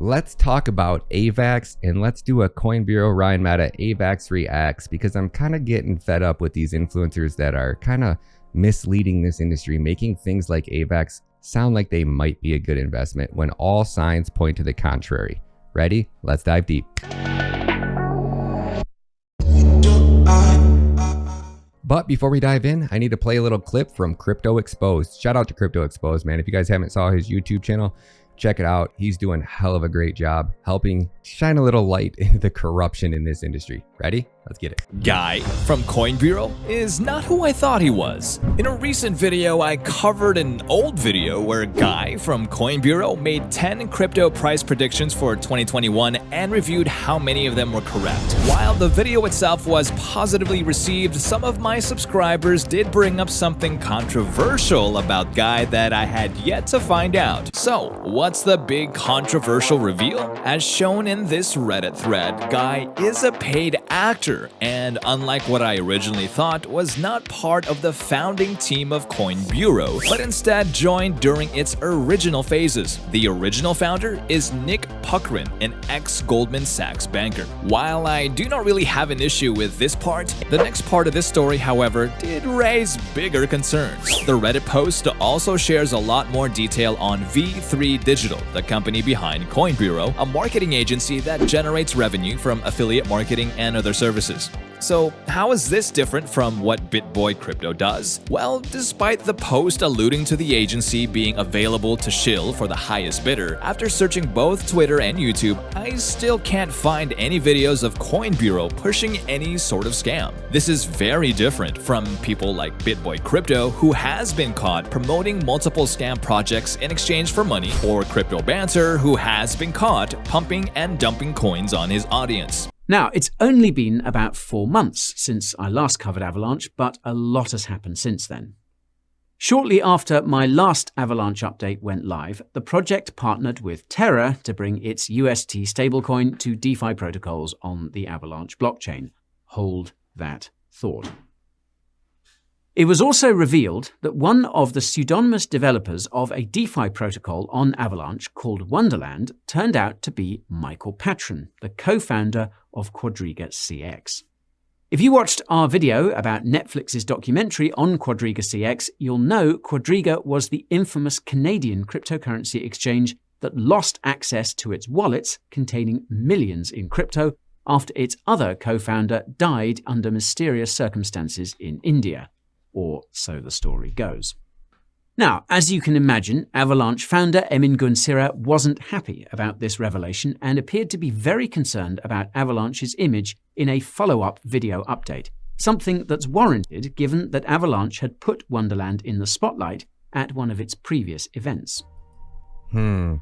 let's talk about AVAX, and let's do a Coin Bureau Ryan Meta AVAX Reacts, because I'm kind of getting fed up with these influencers that are kind of misleading this industry, making things like AVAX sound like they might be a good investment when all signs point to the contrary. Ready? Let's dive deep. But before we dive in, I need to play a little clip from Crypto Exposed. Shout out to Crypto Exposed, man. If you guys haven't saw his YouTube channel, check it out. He's doing a hell of a great job helping shine a little light into the corruption in this industry. Ready? Let's get it. Guy from Coin Bureau is not who I thought he was. In a recent video, I covered an old video where a guy from Coin Bureau made 10 crypto price predictions for 2021 and reviewed how many of them were correct. While the video itself was positively received, some of my subscribers did bring up something controversial about Guy that I had yet to find out. So, what's the big controversial reveal? As shown in this Reddit thread, Guy is a paid actor, and unlike what I originally thought, was not part of the founding team of Coin Bureau, but instead joined during its original phases. The original founder is Nick Puckrin, an ex-Goldman Sachs banker. While I do not really have an issue with this part, the next part of this story, however, did raise bigger concerns. The Reddit post also shares a lot more detail on V3 Digital, the company behind Coin Bureau, a marketing agency that generates revenue from affiliate marketing and other services. So how is this different from what BitBoy Crypto does? Well, despite the post alluding to the agency being available to shill for the highest bidder, after searching both Twitter and YouTube, I still can't find any videos of Coin Bureau pushing any sort of scam. This is very different from people like BitBoy Crypto, who has been caught promoting multiple scam projects in exchange for money, or Crypto Banter, who has been caught pumping and dumping coins on his audience. Now, it's only been about 4 months since I last covered Avalanche, but a lot has happened since then. Shortly after my last Avalanche update went live, the project partnered with Terra to bring its UST stablecoin to DeFi protocols on the Avalanche blockchain. Hold that thought. It was also revealed that one of the pseudonymous developers of a DeFi protocol on Avalanche called Wonderland turned out to be Michael Patron, the co-founder of Quadriga CX. If you watched our video about Netflix's documentary on Quadriga CX, you'll know Quadriga was the infamous Canadian cryptocurrency exchange that lost access to its wallets containing millions in crypto after its other co-founder died under mysterious circumstances in India. Or so the story goes. Now, as you can imagine, Avalanche founder Emin Gün Sirer wasn't happy about this revelation and appeared to be very concerned about Avalanche's image in a follow-up video update, something that's warranted given that Avalanche had put Wonderland in the spotlight at one of its previous events. Daniel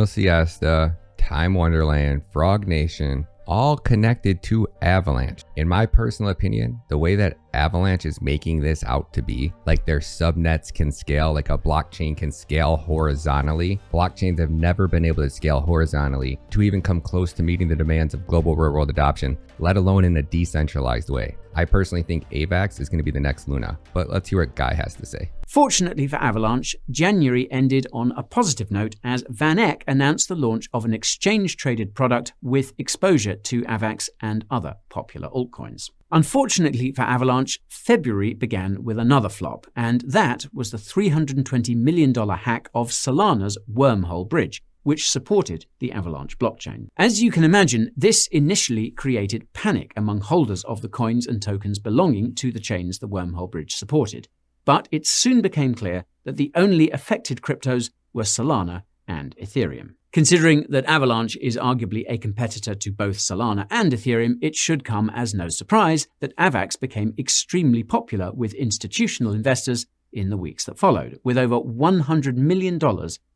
Siesta, Time Wonderland, Frog Nation, all connected to Avalanche. In my personal opinion, the way that Avalanche is making this out to be, like their subnets can scale, like a blockchain can scale horizontally. Blockchains have never been able to scale horizontally to even come close to meeting the demands of global real-world adoption, let alone in a decentralized way. I personally think AVAX is going to be the next Luna, but let's hear what Guy has to say. Fortunately for Avalanche, January ended on a positive note as Van Eck announced the launch of an exchange-traded product with exposure to AVAX and other popular altcoins. Unfortunately for Avalanche, February began with another flop, and that was the $320 million hack of Solana's Wormhole bridge, which supported the Avalanche blockchain. As you can imagine, this initially created panic among holders of the coins and tokens belonging to the chains the Wormhole bridge supported. But it soon became clear that the only affected cryptos were Solana and Ethereum. Considering that Avalanche is arguably a competitor to both Solana and Ethereum, it should come as no surprise that AVAX became extremely popular with institutional investors in the weeks that followed, with over $100 million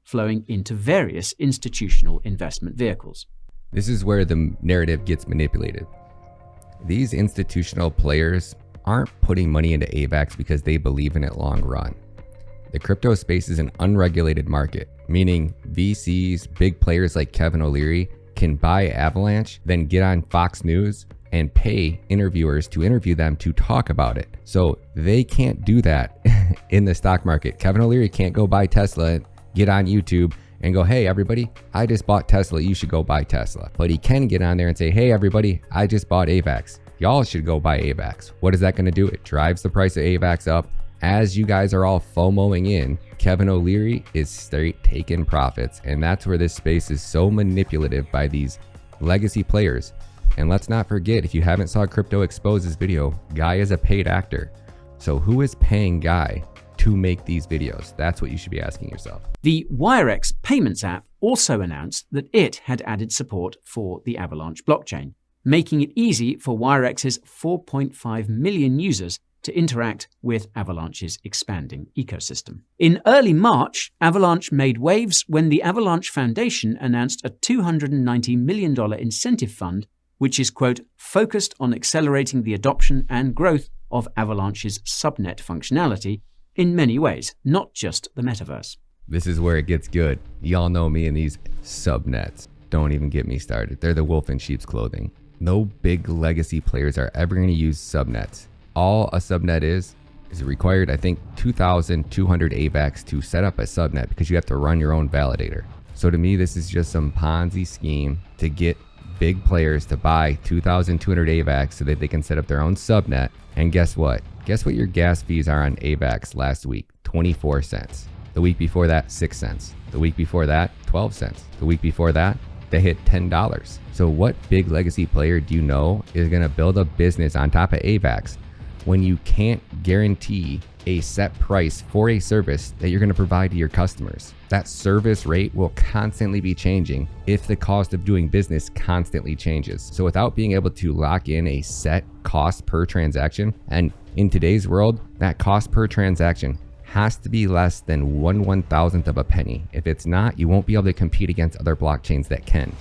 flowing into various institutional investment vehicles. This is where the narrative gets manipulated. These institutional players aren't putting money into AVAX because they believe in it long run. The crypto space is an unregulated market, meaning VCs, big players like Kevin O'Leary, can buy Avalanche, then get on Fox News and pay interviewers to interview them to talk about it. So they can't do that in the stock market. Kevin O'Leary can't go buy Tesla, get on YouTube and go, hey, everybody, I just bought Tesla. You should go buy Tesla. But he can get on there and say, hey, everybody, I just bought AVAX. Y'all should go buy AVAX. What is that going to do? It drives the price of AVAX up. As you guys are all FOMOing in, Kevin O'Leary is straight taking profits. And that's where this space is so manipulative by these legacy players. And let's not forget, if you haven't saw Crypto Expose's video, Guy is a paid actor. So who is paying Guy to make these videos? That's what you should be asking yourself. The WireX payments app also announced that it had added support for the Avalanche blockchain, making it easy for WireX's 4.5 million users to interact with Avalanche's expanding ecosystem. In early March, Avalanche made waves when the Avalanche Foundation announced a $290 million incentive fund, which is, quote, focused on accelerating the adoption and growth of Avalanche's subnet functionality in many ways, not just the metaverse. This is where it gets good. Y'all know me and these subnets. Don't even get me started. They're the wolf in sheep's clothing. No big legacy players are ever going to use subnets. All a subnet is required, I think, 2,200 AVAX to set up a subnet because you have to run your own validator. So to me, this is just some Ponzi scheme to get big players to buy 2,200 AVAX so that they can set up their own subnet. And guess what? Guess what your gas fees are on AVAX last week? 24 cents. The week before that, 6 cents. The week before that, 12 cents. The week before that, they hit $10. So what big legacy player do you know is going to build a business on top of AVAX when you can't guarantee a set price for a service that you're going to provide to your customers? That service rate will constantly be changing if the cost of doing business constantly changes. So without being able to lock in a set cost per transaction, and in today's world, that cost per transaction has to be less than 1/1000th of a penny. If it's not, you won't be able to compete against other blockchains that can.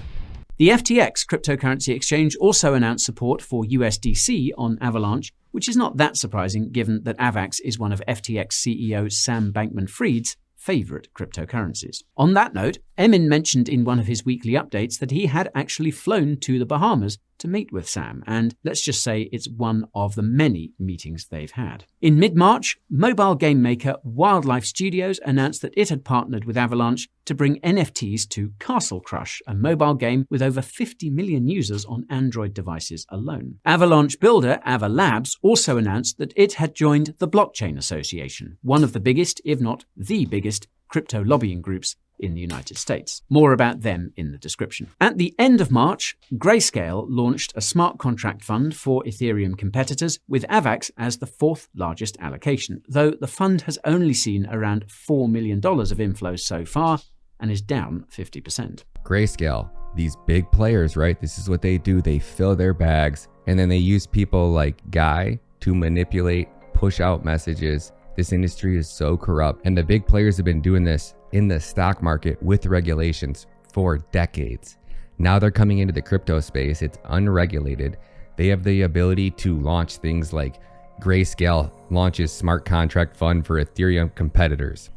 The FTX cryptocurrency exchange also announced support for USDC on Avalanche, which is not that surprising given that AVAX is one of FTX CEO Sam Bankman-Fried's favorite cryptocurrencies. On that note, Emin mentioned in one of his weekly updates that he had actually flown to the Bahamas to meet with Sam, and let's just say it's one of the many meetings they've had. In mid-March, mobile game maker Wildlife Studios announced that it had partnered with Avalanche to bring NFTs to Castle Crush, a mobile game with over 50 million users on Android devices alone. Avalanche builder Ava Labs also announced that it had joined the Blockchain Association, one of the biggest, if not the biggest, crypto lobbying groups in the United States. More about them in the description. At the end of March, Grayscale launched a smart contract fund for Ethereum competitors, with AVAX as the fourth largest allocation, though the fund has only seen around $4 million of inflows so far and is down 50%. Grayscale, these big players, right? This is what they do. They fill their bags and then they use people like Guy to manipulate, push out messages. This industry is so corrupt, and the big players have been doing this in the stock market with regulations for decades. Now they're coming into the crypto space. It's unregulated. They have the ability to launch things like Grayscale launches smart contract fund for Ethereum competitors.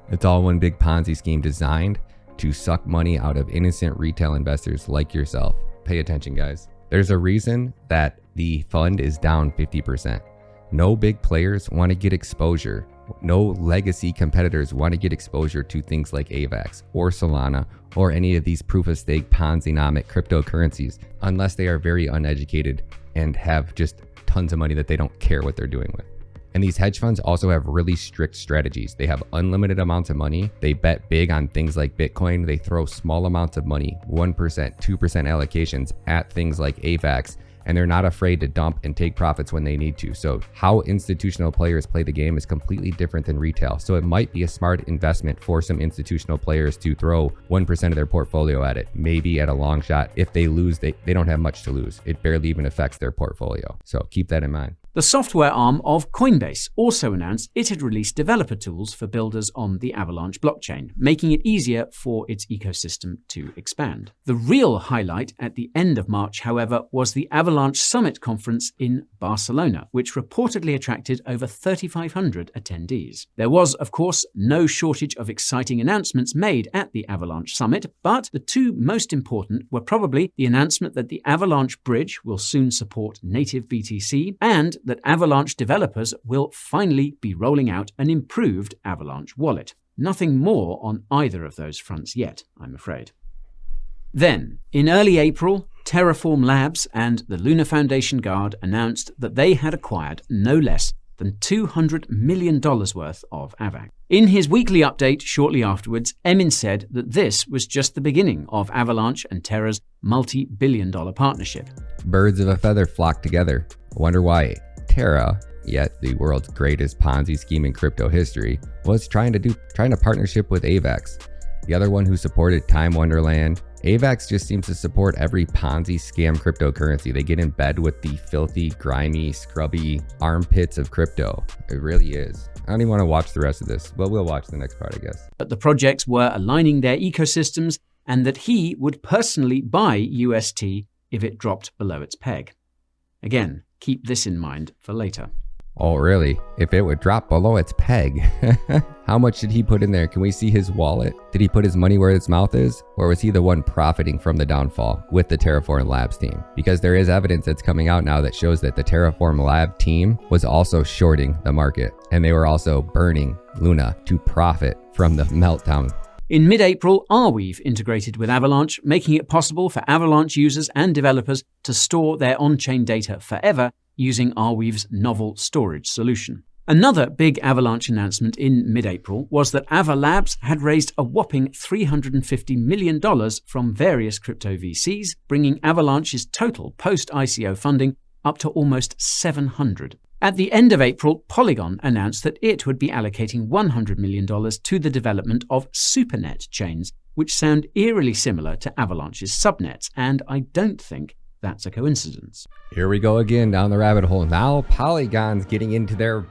It's all one big Ponzi scheme designed to suck money out of innocent retail investors like yourself. Pay attention, guys. There's a reason that the fund is down 50%. No big players want to get exposure. No legacy competitors want to get exposure to things like AVAX or Solana or any of these proof-of-stake Ponzi-nomic cryptocurrencies unless they are very uneducated and have just tons of money that they don't care what they're doing with. And these hedge funds also have really strict strategies. They have unlimited amounts of money. They bet big on things like Bitcoin. They throw small amounts of money, 1%, 2% allocations at things like AVAX, and they're not afraid to dump and take profits when they need to. So how institutional players play the game is completely different than retail. So it might be a smart investment for some institutional players to throw 1% of their portfolio at it. Maybe at a long shot. If they lose, they don't have much to lose. It barely even affects their portfolio. So keep that in mind. The software arm of Coinbase also announced it had released developer tools for builders on the Avalanche blockchain, making it easier for its ecosystem to expand. The real highlight at the end of March, however, was the Avalanche Summit conference in Barcelona, which reportedly attracted over 3,500 attendees. There was, of course, no shortage of exciting announcements made at the Avalanche Summit, but the two most important were probably the announcement that the Avalanche Bridge will soon support native BTC and that Avalanche developers will finally be rolling out an improved Avalanche wallet. Nothing more on either of those fronts yet, I'm afraid. Then, in early April, Terraform Labs and the Lunar Foundation Guard announced that they had acquired no less than $200 million worth of AVAX. In his weekly update shortly afterwards, Emin said that this was just the beginning of Avalanche and Terra's multi-billion-dollar partnership. Birds of a feather flock together. I wonder why Terra, yet the world's greatest Ponzi scheme in crypto history, was trying to partnership with AVAX, the other one who supported Time Wonderland. AVAX just seems to support every Ponzi scam cryptocurrency. They get in bed with the filthy, grimy, scrubby armpits of crypto. It really is. I don't even want to watch the rest of this. Well, we'll watch the next part, I guess. But the projects were aligning their ecosystems and that he would personally buy UST if it dropped below its peg. Again, keep this in mind for later. Oh, really? If it would drop below its peg. How much did he put in there? Can we see his wallet? Did he put his money where his mouth is? Or was he the one profiting from the downfall with the Terraform Labs team? Because there is evidence that's coming out now that shows that the Terraform Lab team was also shorting the market. And they were also burning Luna to profit from the meltdown. In mid-April, Arweave integrated with Avalanche, making it possible for Avalanche users and developers to store their on-chain data forever using Arweave's novel storage solution. Another big Avalanche announcement in mid-April was that Ava Labs had raised a whopping $350 million from various crypto VCs, bringing Avalanche's total post-ICO funding up to almost $700. At the end of April, Polygon announced that it would be allocating $100 million to the development of Supernet chains, which sound eerily similar to Avalanche's Subnets, and I don't think that's a coincidence. Here we go again down the rabbit hole. Now Polygon's getting into their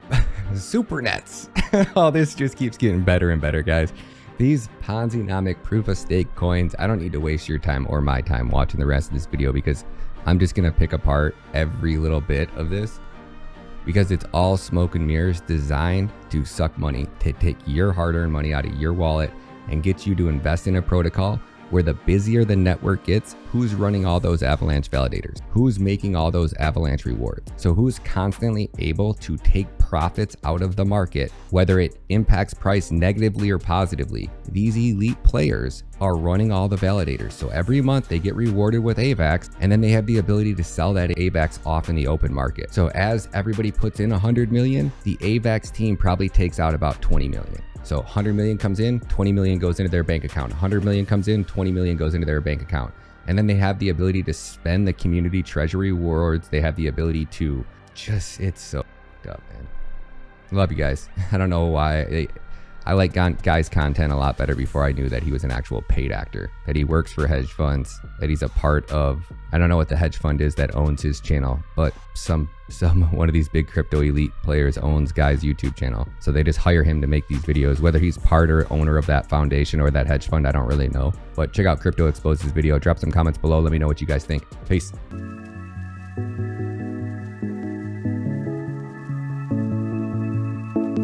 Supernets. Oh, this just keeps getting better and better, guys. These Ponzi-nomic proof-of-stake coins, I don't need to waste your time or my time watching the rest of this video because I'm just going to pick apart every little bit of this because it's all smoke and mirrors designed to suck money, to take your hard-earned money out of your wallet and get you to invest in a protocol where the busier the network gets, who's running all those Avalanche validators? Who's making all those Avalanche rewards? So who's constantly able to take profits out of the market, whether it impacts price negatively or positively? These elite players are running all the validators. So every month they get rewarded with AVAX, and then they have the ability to sell that AVAX off in the open market. So as everybody puts in 100 million, the AVAX team probably takes out about 20 million. So 100 million comes in, 20 million goes into their bank account. 100 million comes in, 20 million goes into their bank account. And then they have the ability to spend the community treasury rewards. They have the ability to just, it's so up, man. Love you guys. I don't know why. I like Guy's content a lot better before I knew that he was an actual paid actor, that he works for hedge funds, that he's a part of, I don't know what the hedge fund is that owns his channel, but one of these big crypto elite players owns Guy's YouTube channel. So they just hire him to make these videos, whether he's part or owner of that foundation or that hedge fund, I don't really know. But check out Crypto Exposes video, drop some comments below, let me know what you guys think. Peace.